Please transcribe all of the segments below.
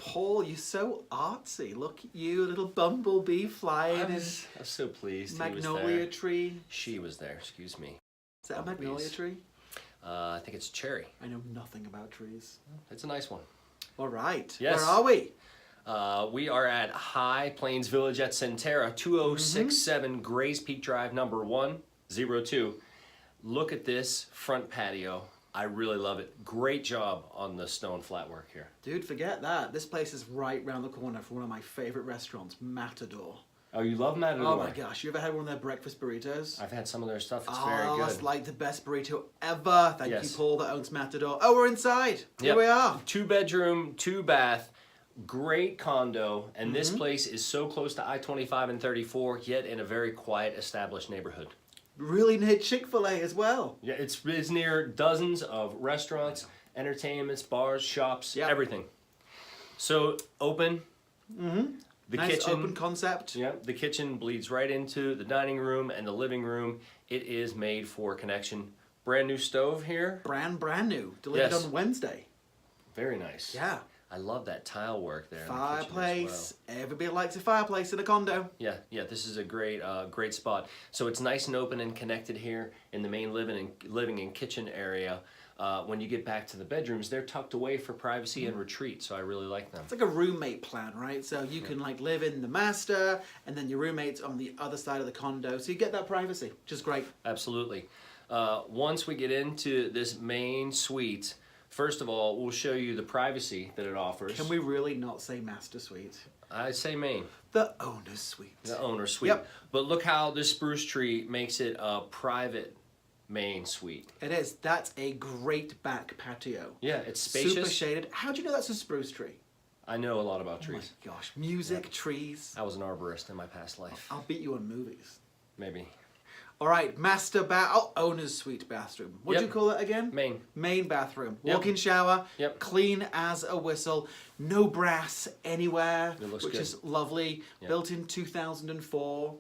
Paul, you're so artsy. Look at you, a little bumblebee flying I was so pleased. magnolia tree. She was there, excuse me. Is that a magnolia tree? I think it's cherry. I know nothing about trees. It's a nice one. All right. Yes. Where are we? We are at High Plains Village at Centerra, 2067 Grays Peak Drive, number 102. Look at this front patio. I really love it. Great job on the stone flat work here. Dude, forget that. This place is right round the corner from one of my favorite restaurants, Matador. Oh, you love Matador? Oh my gosh, you ever had one of their breakfast burritos? I've had some of their stuff. It's very good. That's like the best burrito ever. Thank Yes. you, Paul, that owns Matador. Oh, we're inside. Here Yep. we are. 2-bedroom, 2-bath, great condo. And this place is so close to I-25 and 34, yet in a very quiet, established neighborhood. Really near Chick-fil-A as well. Yeah, it's near dozens of restaurants, entertainments, bars, shops, everything. So open. The Nice kitchen, open concept. Yeah, the kitchen bleeds right into the dining room and the living room. It is made for connection. Brand new stove here. Brand new. Delivered on Wednesday. Very nice. Yeah. I love that tile work there. Fireplace. In the kitchen as well. Everybody likes a fireplace in a condo. Yeah, this is a great spot. So it's nice and open and connected here in the main living and kitchen area. When you get back to the bedrooms, they're tucked away for privacy and retreat, so I really like them. It's like a roommate plan, right? So you can like live in the master, and then your roommate's on the other side of the condo, so you get that privacy, which is great. Absolutely. Once we get into this main suite, first of all, we'll show you the privacy that it offers. Can we really not say master suite? I say main. The owner's suite. The owner's suite. Yep. But look how this spruce tree makes it a private main suite. It is. That's a great back patio. Yeah, it's spacious. Super shaded. How do you know that's a spruce tree? I know a lot about trees. Oh my gosh. Music, trees. I was an arborist in my past life. I'll beat you on movies. Maybe. All right, master bath. Oh, owner's suite bathroom. What do you call it again? Main. Main bathroom. Yep. Walk-in shower. Yep. Clean as a whistle. No brass anywhere, It looks which good. is lovely. Yep. Built in 2004.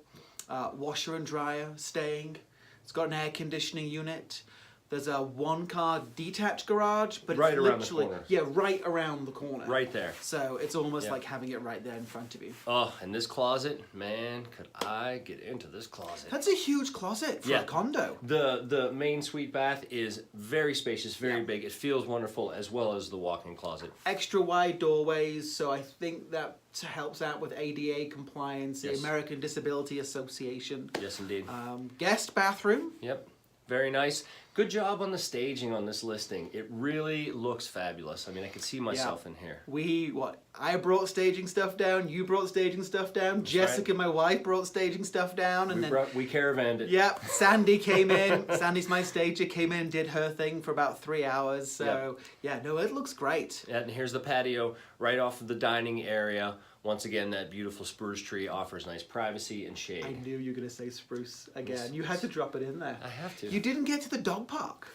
Washer and dryer staying. It's got an air conditioning unit. There's a one-car detached garage, but Right it's around the literally corner. right around the corner. Right there. So it's almost like having it right there in front of you. Oh, and this closet, man, could I get into this closet? That's a huge closet for a condo. The main suite bath is very spacious, very big. It feels wonderful, as well as the walk-in closet. Extra wide doorways, so I think that helps out with ADA compliance, the American Disability Association. Yes, indeed. Guest bathroom. Yep, very nice. Good job on the staging on this listing. It really looks fabulous. I mean, I could see myself in here. I brought staging stuff down, you brought staging stuff down, Jessica, my wife, brought staging stuff down, and we caravanned it. Yep, Sandy came in. Sandy's my stager, came in and did her thing for about 3 hours. So, it looks great. And here's the patio right off of the dining area. Once again, that beautiful spruce tree offers nice privacy and shade. I knew you were going to say spruce again. You had to drop it in there. I have to. You didn't get to the dog park.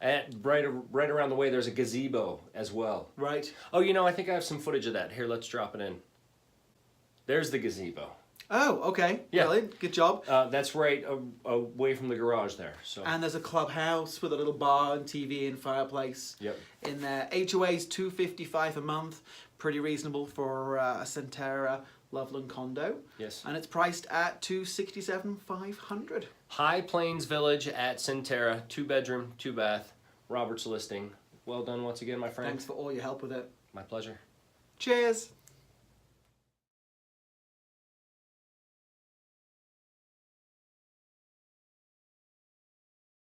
And right around the way, there's a gazebo as well. Right. Oh, I think I have some footage of that. Here, let's drop it in. There's the gazebo. Oh, okay. Yeah. Brilliant. Good job. That's right away from the garage there. So. And there's a clubhouse with a little bar and TV and fireplace. Yep. In there. HOA's $255 a month. Pretty reasonable for a Centerra Loveland condo. Yes. And it's priced at $267,500. High Plains Village at Centerra, 2-bedroom, 2-bath. Robert's listing. Well done once again, my friend. Thanks for all your help with it. My pleasure. Cheers.